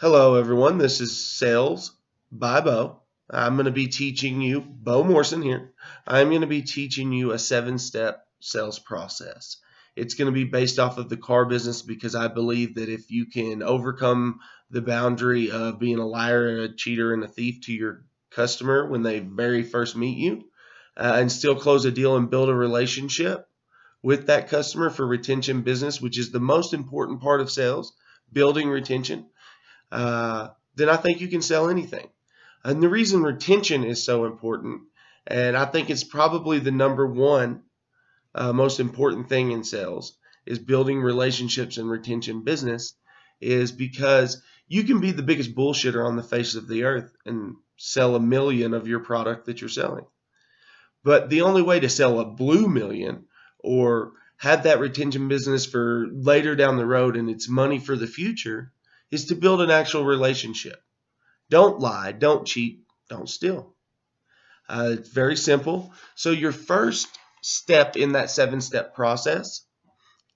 Hello, everyone. This is Sales by Beau. I'm going to be teaching you, Beau Morrison here. I'm going to be teaching you a 7-step sales process. It's going to be based off of the car business because I believe that if you can overcome the boundary of being a liar and a cheater and a thief to your customer when they very first meet you, and still close a deal and build a relationship with that customer for retention business, which is the most important part of sales, building retention, then I think you can sell anything. And the reason retention is so important, and I think it's probably the number one most important thing in sales, is building relationships and retention business, is because you can be the biggest bullshitter on the face of the earth and sell 1 million of your product that you're selling. But the only way to sell a blue million or have that retention business for later down the road and it's money for the future is to build an actual relationship. Don't lie, don't cheat, don't steal. It's very simple. So your first step in that 7-step process,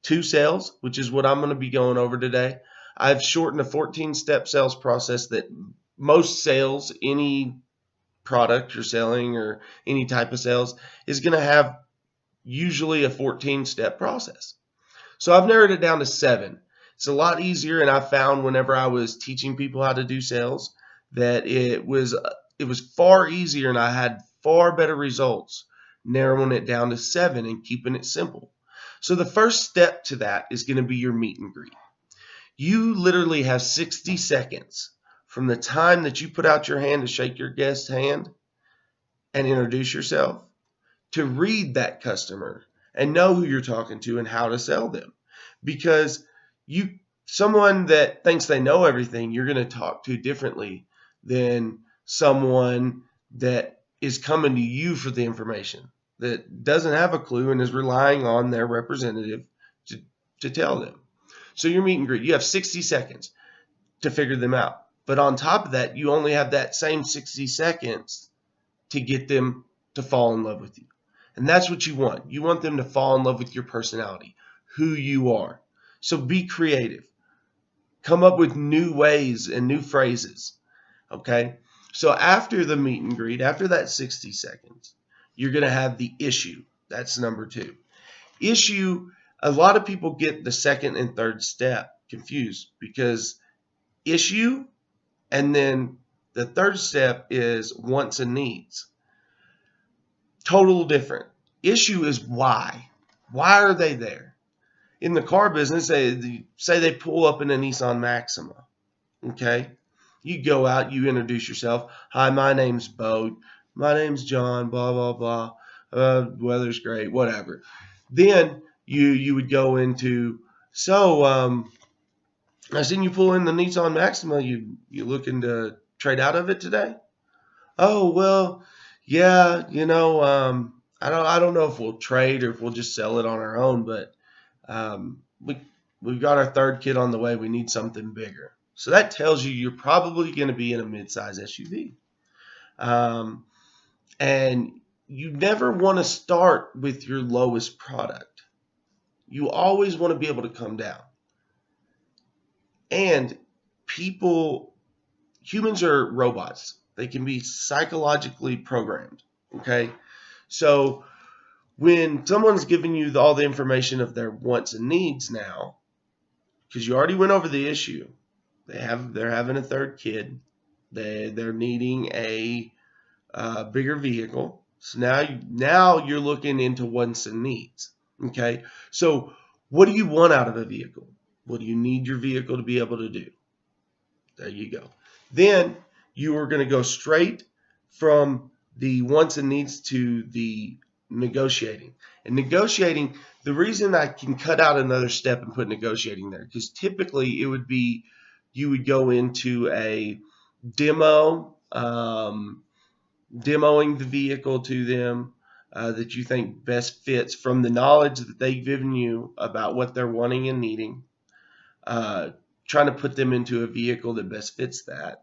2 sales, which is what I'm going to be going over today. I've shortened a 14-step sales process that most sales, any product you're selling or any type of sales, is going to have usually a 14-step process. So I've narrowed it down to 7. It's a lot easier, and I found whenever I was teaching people how to do sales that it was far easier, and I had far better results narrowing it down to 7 and keeping it simple. So the first step to that is going to be your meet and greet. You literally have 60 seconds from the time that you put out your hand to shake your guest's hand and introduce yourself to read that customer and know who you're talking to and how to sell them. Because someone that thinks they know everything, you're going to talk to differently than someone that is coming to you for the information, that doesn't have a clue and is relying on their representative to tell them. So your meet and greet, you have 60 seconds to figure them out. But on top of that, you only have that same 60 seconds to get them to fall in love with you. And that's what you want. You want them to fall in love with your personality, who you are. So be creative. Come up with new ways and new phrases. Okay? So after the meet and greet, after that 60 seconds, you're going to have the issue. That's number 2. Issue, a lot of people get the second and third step confused because issue and then the third step is wants and needs. Total different. Issue is why. Why are they there? In the car business, say they pull up in a Nissan Maxima. Okay? You go out, you introduce yourself. Hi, my name's Beau. My name's John, blah, blah, blah. Weather's great, whatever. Then you would go into, I seen you pull in the Nissan Maxima. You looking to trade out of it today? Oh, well, yeah, I don't know if we'll trade or if we'll just sell it on our own, but we've got our third kid on the way. We need something bigger. So that tells you you're probably going to be in a midsize SUV. And you never want to start with your lowest product. You always want to be able to come down. And humans are robots. They can be psychologically programmed. Okay? So when someone's giving you all the information of their wants and needs now, because you already went over the issue, they're having a third kid, they're needing a bigger vehicle. So now you're looking into wants and needs. Okay, so what do you want out of a vehicle? What do you need your vehicle to be able to do? There you go. Then you are going to go straight from the wants and needs to the negotiating. And negotiating, the reason I can cut out another step and put negotiating there, because typically it would be you would go into a demo, demoing the vehicle to them that you think best fits from the knowledge that they've given you about what they're wanting and needing, trying to put them into a vehicle that best fits that.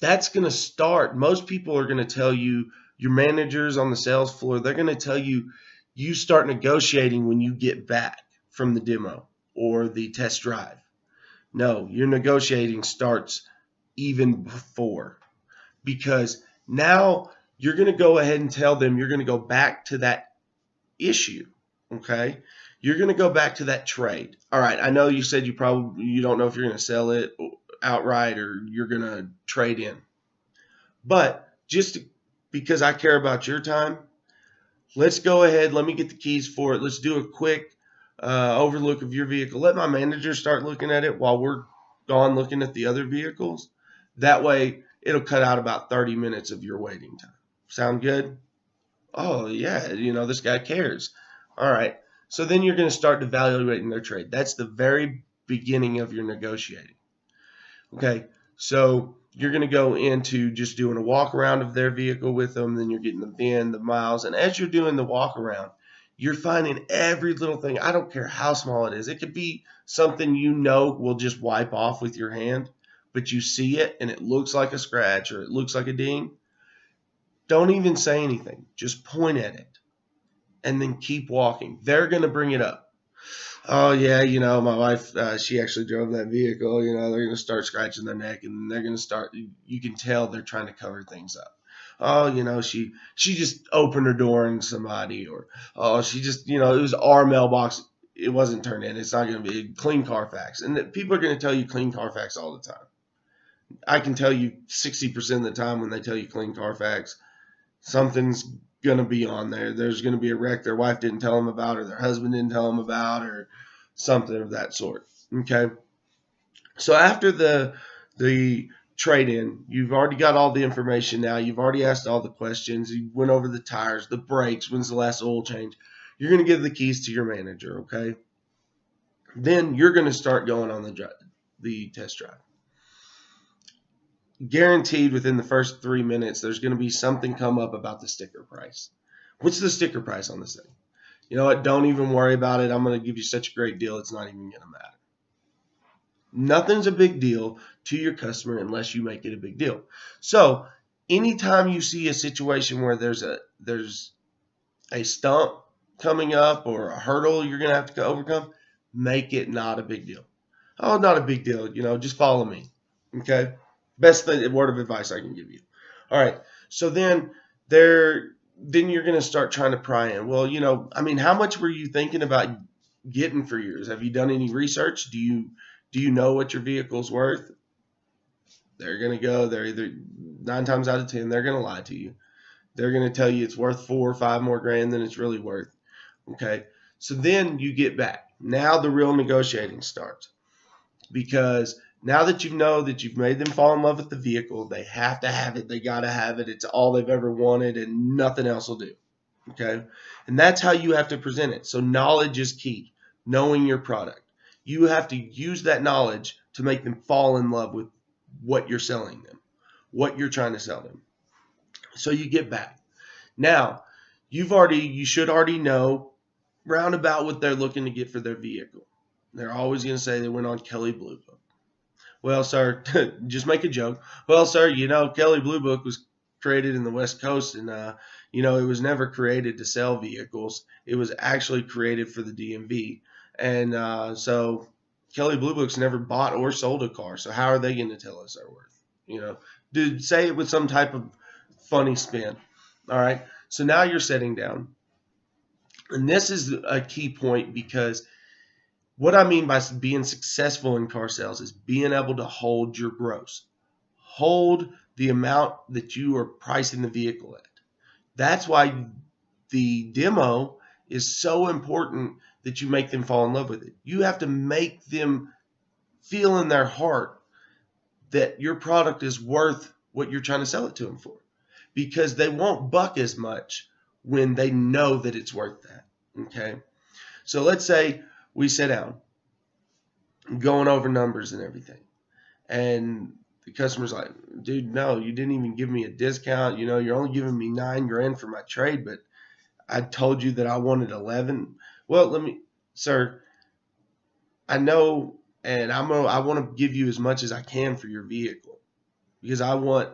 That's going to start. Most people are going to tell you, your managers on the sales floor, they're going to tell you, you start negotiating when you get back from the demo or the test drive. No, your negotiating starts even before, because now you're going to go ahead and tell them you're going to go back to that issue. Okay, you're going to go back to that trade. All right, I know you said you don't know if you're going to sell it outright or you're going to trade in, but just because I care about your time, let's go ahead. Let me get the keys for it. Let's do a quick overlook of your vehicle. Let my manager start looking at it while we're gone looking at the other vehicles. That way, it'll cut out about 30 minutes of your waiting time. Sound good? Oh, yeah, this guy cares. All right. So then you're going to start evaluating their trade. That's the very beginning of your negotiating. Okay. So you're going to go into just doing a walk around of their vehicle with them. Then you're getting the VIN, the miles. And as you're doing the walk around, you're finding every little thing. I don't care how small it is. It could be something will just wipe off with your hand, but you see it and it looks like a scratch or it looks like a ding. Don't even say anything. Just point at it and then keep walking. They're going to bring it up. Oh, yeah, my wife, she actually drove that vehicle. They're going to start scratching their neck and they're going to start, you can tell they're trying to cover things up. Oh, she just opened her door and somebody, or, oh, she just, it was our mailbox. It wasn't turned in. It's not going to be clean Carfax. And people are going to tell you clean Carfax all the time. I can tell you 60% of the time when they tell you clean Carfax, something's going to be on there. There's going to be a wreck their wife didn't tell them about, or their husband didn't tell them about, or something of that sort. Okay. So after the trade-in, you've already got all the information now. You've already asked all the questions. You went over the tires, the brakes, when's the last oil change. You're going to give the keys to your manager, okay? Then you're going to start going on the test drive. Guaranteed within the first 3 minutes, there's going to be something come up about the sticker price. What's the sticker price on this thing? You know what? Don't even worry about it. I'm going to give you such a great deal, it's not even going to matter. Nothing's a big deal to your customer unless you make it a big deal. So anytime you see a situation where there's a stump coming up or a hurdle you're going to have to overcome, make it not a big deal. Oh, not a big deal. Just follow me. Okay? Best word of advice I can give you. All right. So then you're going to start trying to pry in. Well, how much were you thinking about getting for yours? Have you done any research? Do you know what your vehicle's worth? They're going to go. They're either 9 times out of 10, they're going to lie to you. They're going to tell you it's worth 4 or 5 more grand than it's really worth. Okay. So then you get back. Now the real negotiating starts, because now that you know that you've made them fall in love with the vehicle, they have to have it. They got to have it. It's all they've ever wanted, and nothing else will do. Okay? And that's how you have to present it. So knowledge is key. Knowing your product. You have to use that knowledge to make them fall in love with what you're selling them, what you're trying to sell them. So you get back. Now, you should already know roundabout what they're looking to get for their vehicle. They're always going to say they went on Kelley Blue Book. Well, sir, just make a joke. Well, sir, Kelley Blue Book was created in the West Coast, and it was never created to sell vehicles. It was actually created for the DMV, and so Kelley Blue Book's never bought or sold a car. So how are they going to tell us our worth? Dude, say it with some type of funny spin. All right. So now you're sitting down, and this is a key point, because what I mean by being successful in car sales is being able to hold your gross. Hold the amount that you are pricing the vehicle at. That's why the demo is so important, that you make them fall in love with it. You have to make them feel in their heart that your product is worth what you're trying to sell it to them for, because they won't buck as much when they know that it's worth that. Okay? So let's say we sit down, going over numbers and everything, and the customer's like, dude, no, you didn't even give me a discount. You're only giving me $9 grand for my trade, but I told you that I wanted 11. Well, sir, I know, and I want to give you as much as I can for your vehicle, because I want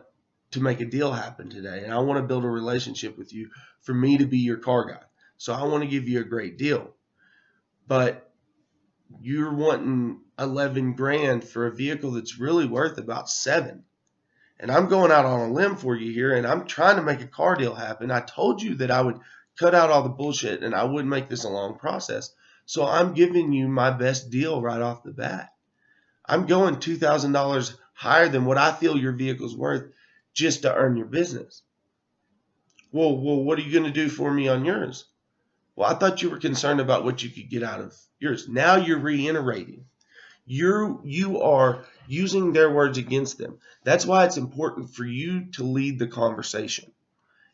to make a deal happen today, and I want to build a relationship with you for me to be your car guy. So I want to give you a great deal. But you're wanting 11 grand for a vehicle that's really worth about 7. And I'm going out on a limb for you here, and I'm trying to make a car deal happen. I told you that I would cut out all the bullshit and I wouldn't make this a long process. So I'm giving you my best deal right off the bat. I'm going $2,000 higher than what I feel your vehicle's worth just to earn your business. Well, what are you going to do for me on yours? Well, I thought you were concerned about what you could get out of yours. Now you're reiterating. You are using their words against them. That's why it's important for you to lead the conversation.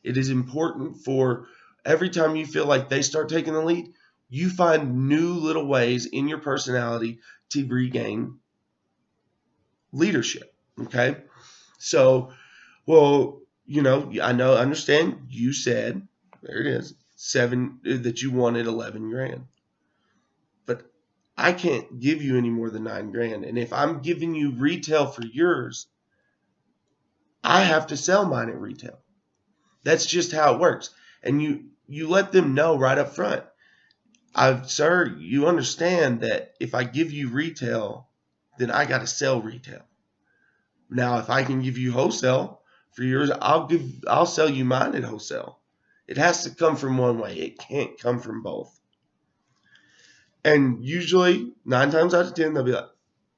It is important for every time you feel like they start taking the lead, you find new little ways in your personality to regain leadership. Okay? So, well, understand you said, there it is, 7, that you wanted 11 grand. But I can't give you any more than 9 grand. And if I'm giving you retail for yours, I have to sell mine at retail. That's just how it works. And you let them know right up front. Sir, you understand that if I give you retail, then I got to sell retail. Now, if I can give you wholesale for yours, I'll sell you mine at wholesale. It has to come from one way. It can't come from both. And usually 9 times out of 10, they'll be like,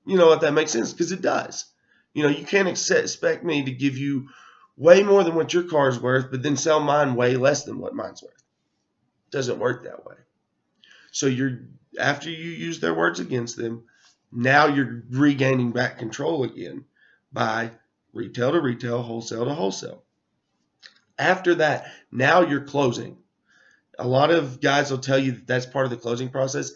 you know what, that makes sense, because it does. You can't expect me to give you way more than what your car's worth, but then sell mine way less than what mine's worth. It doesn't work that way. So after you use their words against them, now you're regaining back control again by retail to retail, wholesale to wholesale. After that, now you're closing. A lot of guys will tell you that that's part of the closing process.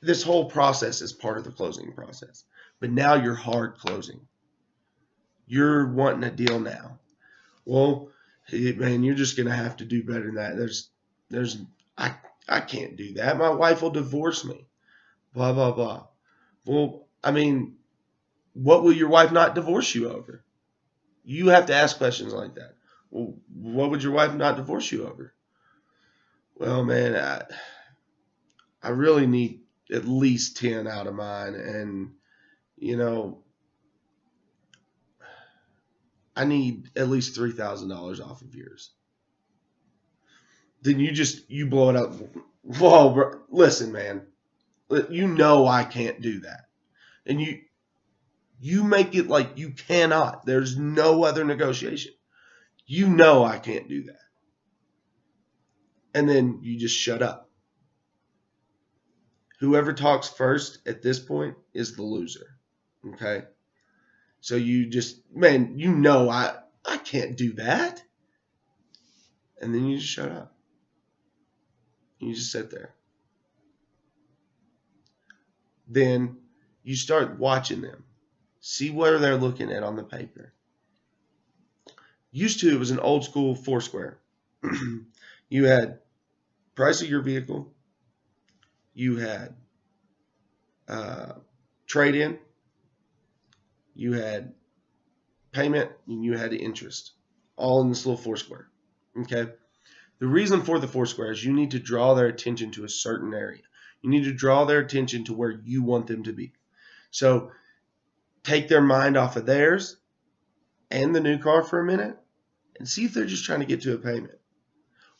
This whole process is part of the closing process. But now you're hard closing. You're wanting a deal now. Well, man, you're just going to have to do better than that. I can't do that. My wife will divorce me. Blah, blah, blah. Well, I mean, what will your wife not divorce you over? You have to ask questions like that. Well, what would your wife not divorce you over? Well, man, I really need at least 10 out of mine. And, I need at least $3,000 off of yours. Then you blow it up. Whoa, bro. Listen, man. I can't do that. And you make it like you cannot. There's no other negotiation. I can't do that. And then you just shut up. Whoever talks first at this point is the loser. Okay? So I can't do that. And then you just shut up. You just sit there. Then you start watching them. See where they're looking at on the paper. Used to, it was an old school 4-square. You had price of your vehicle. You had trade-in. You had payment, and you had interest. All in this little 4-square. Okay? The reason for the 4-square is you need to draw their attention to a certain area. You need to draw their attention to where you want them to be. So take their mind off of theirs and the new car for a minute and see if they're just trying to get to a payment.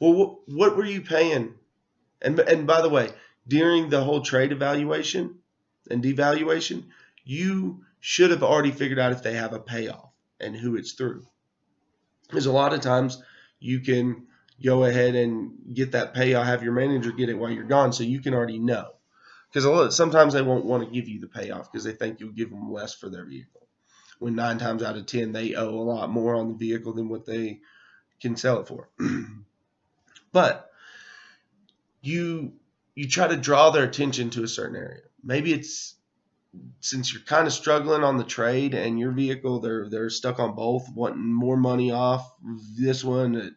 Well, what were you paying? And by the way, during the whole trade evaluation and devaluation, you should have already figured out if they have a payoff and who it's through. Because a lot of times you can go ahead and get that payoff, have your manager get it while you're gone, so you can already know. Because sometimes they won't want to give you the payoff because they think you'll give them less for their vehicle. When 9 times out of 10, they owe a lot more on the vehicle than what they can sell it for. But you try to draw their attention to a certain area. Maybe it's since you're kind of struggling on the trade and your vehicle, they're stuck on both, wanting more money off this one, to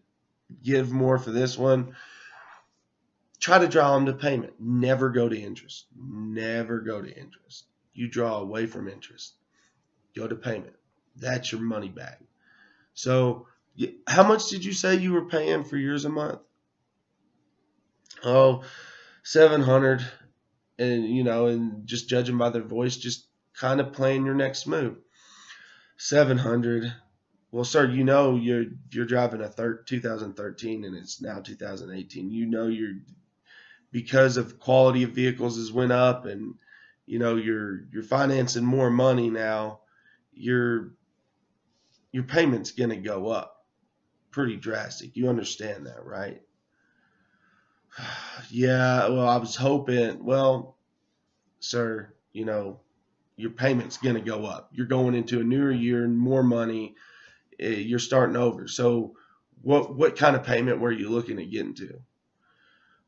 give more for this one. Try to draw them to payment. Never go to interest. Never go to interest. You draw away from interest. Go to payment. That's your money back. So how much did you say you were paying for yours a month? Oh, $700. and and just judging by their voice, just kind of playing your next move. 700. Well, sir, you're driving a 2013 and it's now 2018. Because of quality of vehicles has went up, and you're financing more money now. Your payment's gonna go up pretty drastic. You understand that, right? Yeah. Well, I was hoping. Well, sir, your payment's gonna go up. You're going into a newer year and more money. You're starting over. So, what kind of payment were you looking at getting to?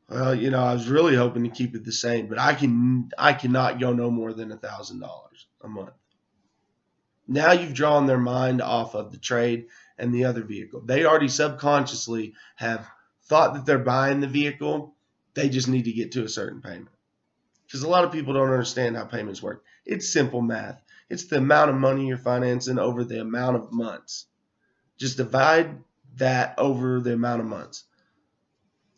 Well, I was really hoping to keep it the same, but I cannot go no more than $1,000 a month. Now you've drawn their mind off of the trade and the other vehicle. They already subconsciously have thought that they're buying the vehicle. They just need to get to a certain payment. Because a lot of people don't understand how payments work. It's simple math. It's the amount of money you're financing over the amount of months. Just divide that over the amount of months.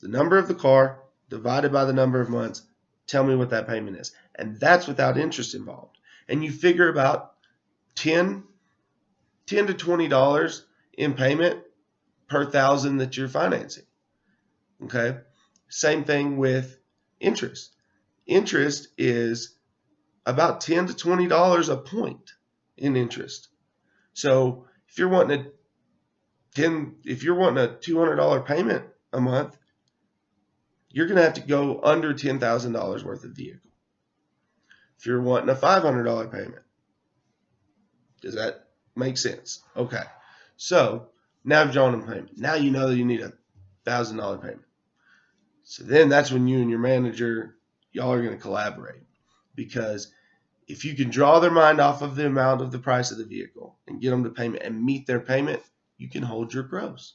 The number of the car divided by the number of months. Tell me what that payment is. And that's without interest involved. And you figure about $10 to $20 in payment per thousand that you're financing. Okay? Same thing with interest. Interest is about $10 to $20 a point in interest. So if you're wanting a $200 payment a month, you're going to have to go under $10,000 worth of vehicle. If you're wanting a $500 payment, does that make sense? Okay. So now you've drawn a payment. Now you know that you need a $1,000 payment. So then that's when you and your manager, y'all are going to collaborate. Because if you can draw their mind off of the amount of the price of the vehicle and get them to payment and meet their payment, you can hold your gross.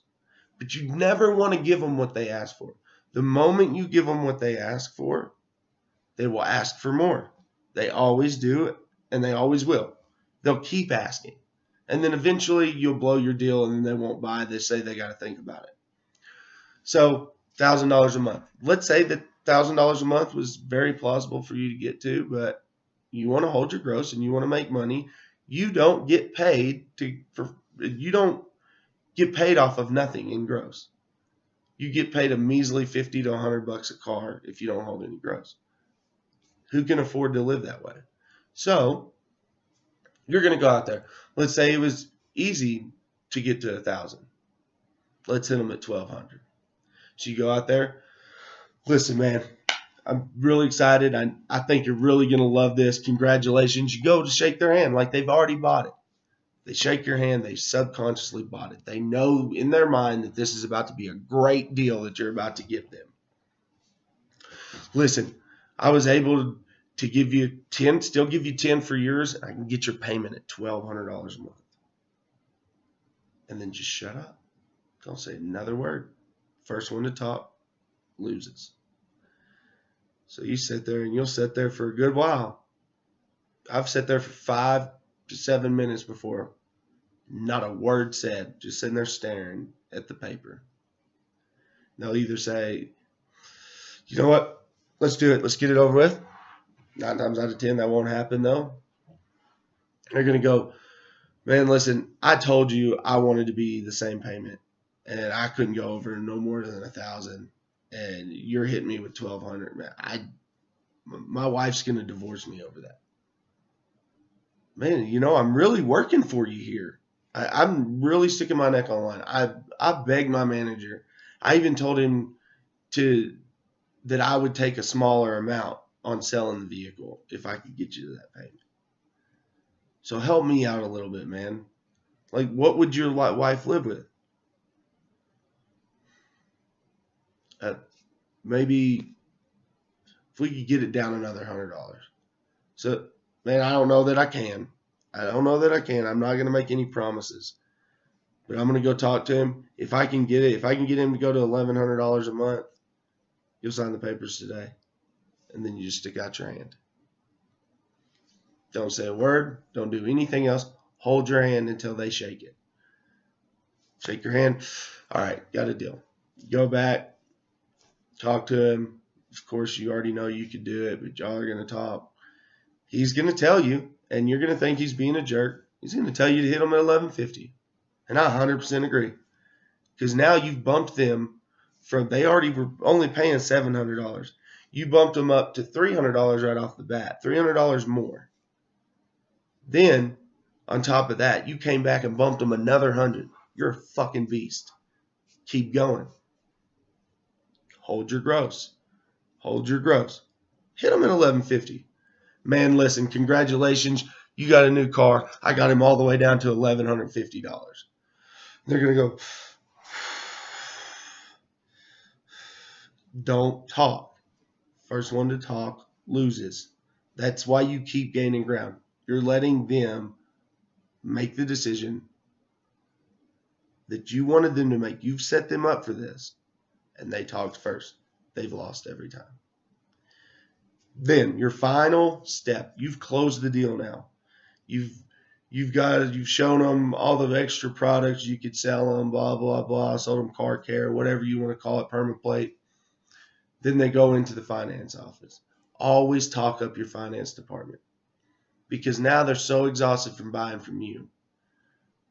But you never want to give them what they ask for. The moment you give them what they ask for, they will ask for more. They always do it, and they always will. They'll keep asking. And then eventually you'll blow your deal, and then they won't buy. They say they got to think about it. So $1,000 a month. Let's say that $1,000 a month was very plausible for you to get to, but you want to hold your gross and you want to make money. You don't get paid off of nothing in gross. You get paid a measly $50 to $100 a car if you don't hold any gross. Who can afford to live that way? So you're going to go out there. Let's say it was easy to get to 1,000. Let's hit them at 1,200. So you go out there. Listen, man, I'm really excited. I think you're really going to love this. Congratulations. You go to shake their hand like they've already bought it. They shake your hand. They subconsciously bought it. They know in their mind that this is about to be a great deal that you're about to give them. Listen, I was able to give you 10, still give you 10 for yours. I can get your payment at $1,200 a month. And then just shut up. Don't say another word. First one to talk loses. So you sit there and you'll sit there for a good while. I've sat there for 5 to 7 minutes before. Not a word said. Just sitting there staring at the paper. They'll either say, you know what? Let's do it. Let's get it over with. 9 times out of 10, that won't happen, though. They're going to go, man, listen, I told you I wanted to be the same payment, and I couldn't go over no more than 1,000, and you're hitting me with 1,200. Man, my wife's going to divorce me over that. Man, I'm really working for you here. I'm really sticking my neck on the line. I begged my manager. I even told him that I would take a smaller amount on selling the vehicle if I could get you to that payment. So help me out a little bit, man. Like, what would your wife live with? Maybe if we could get it down another $100. So, man, I don't know that I can. I'm not going to make any promises. But I'm going to go talk to him. If I can get him to go to $1,100 a month, you'll sign the papers today. And then you just stick out your hand. Don't say a word. Don't do anything else. Hold your hand until they shake it. Shake your hand. All right, got a deal. Go back. Talk to him. of course, you already know you could do it, but y'all are going to talk. He's going to tell you, and you're going to think he's being a jerk. He's going to tell you to hit them at 1150. And I 100% agree. Because now you've bumped them from, they already were only paying $700. You bumped them up to $300 right off the bat, $300 more. Then, on top of that, you came back and bumped them another 100. You're a fucking beast. Keep going. Hold your gross. Hold your gross. Hit them at 1150. Man, listen, congratulations. You got a new car. I got him all the way down to $1,150. They're going to go, don't talk. First one to talk loses. That's why you keep gaining ground. You're letting them make the decision that you wanted them to make. You've set them up for this, and they talked first. They've lost every time. Then your final step, you've closed the deal now. You've shown them all the extra products you could sell them, blah, blah, blah, sold them car care, whatever you want to call it, permaplate. Then they go into the finance office. Always talk up your finance department, because now they're so exhausted from buying from you.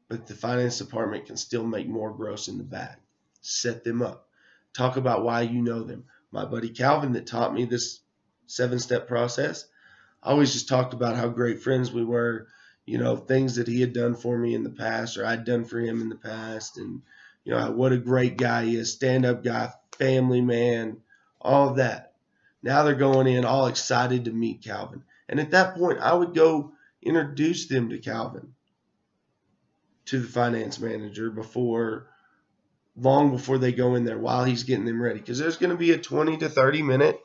But the finance department can still make more gross in the back. Set them up. Talk about why you know them. My buddy Calvin that taught me this 7-step process, I always just talked about how great friends we were, you know, things that he had done for me in the past or I'd done for him in the past, and, you know, what a great guy he is, stand-up guy, family man, all of that. Now they're going in all excited to meet Calvin. And at that point, I would go introduce them to Calvin, to the finance manager, long before they go in there, while he's getting them ready. Because there's going to be a 20 to 30 minute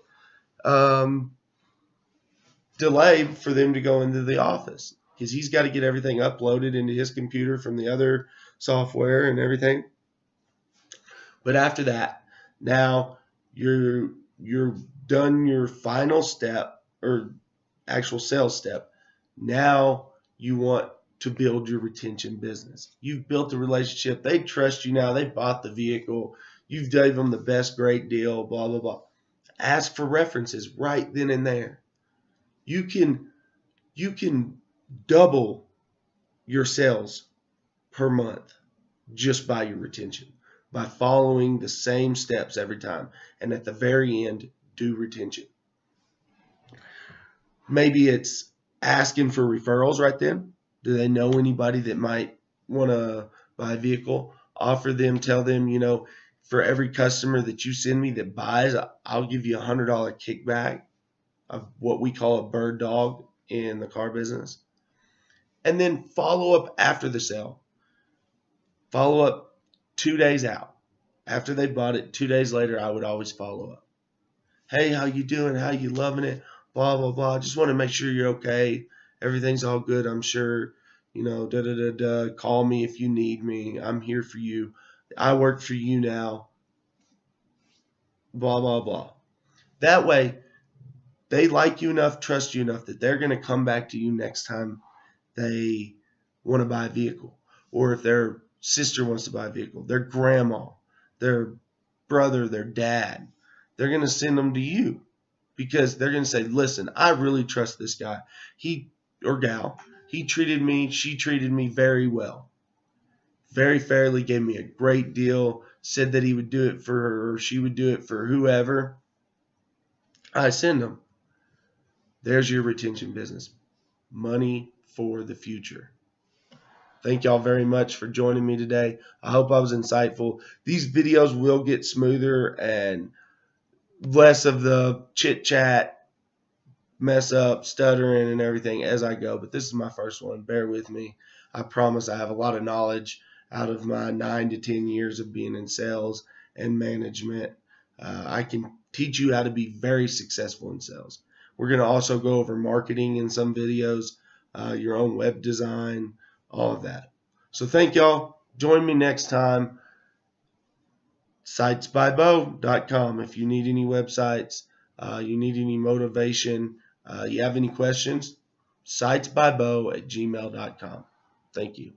delay for them to go into the office, because he's got to get everything uploaded into his computer from the other software and everything. But after that, now you're done your final step, or actual sales step. Now you want to build your retention business. You've built a relationship. They trust you now. They bought the vehicle. You've gave them the best great deal, blah, blah, blah. Ask for references right then and there. You can double your sales per month just by your retention, by following the same steps every time. And at the very end, do retention. Maybe it's asking for referrals right then. Do they know anybody that might want to buy a vehicle? Offer them, tell them, you know, for every customer that you send me that buys, I'll give you a $100 kickback of what we call a bird dog in the car business. And then follow up after the sale. Follow up 2 days out. After they bought it, 2 days later, I would always follow up. Hey, how you doing? How you loving it? Blah, blah, blah. Just want to make sure you're okay. Everything's all good, I'm sure. You know, da-da-da-da. Call me if you need me. I'm here for you. I work for you now. Blah, blah, blah. That way, they like you enough, trust you enough that they're going to come back to you next time they want to buy a vehicle. Or if their sister wants to buy a vehicle, their grandma, their brother, their dad, they're going to send them to you, because they're going to say, listen, I really trust this guy. He or gal, he treated me, she treated me very well. Very fairly, gave me a great deal, said that he would do it for her or she would do it for whoever. I send them. There's your retention business. Money for the future. Thank y'all very much for joining me today. I hope I was insightful. These videos will get smoother and less of the chit chat, mess up, stuttering and everything as I go. But this is my first one. Bear with me. I promise I have a lot of knowledge out of my 9 to 10 years of being in sales and management. I can teach you how to be very successful in sales. We're going to also go over marketing in some videos, your own web design, all of that. So thank y'all. Join me next time. Sitesbybeau.com. If you need any websites, you need any motivation, you have any questions, sitesbybeau@gmail.com. Thank you.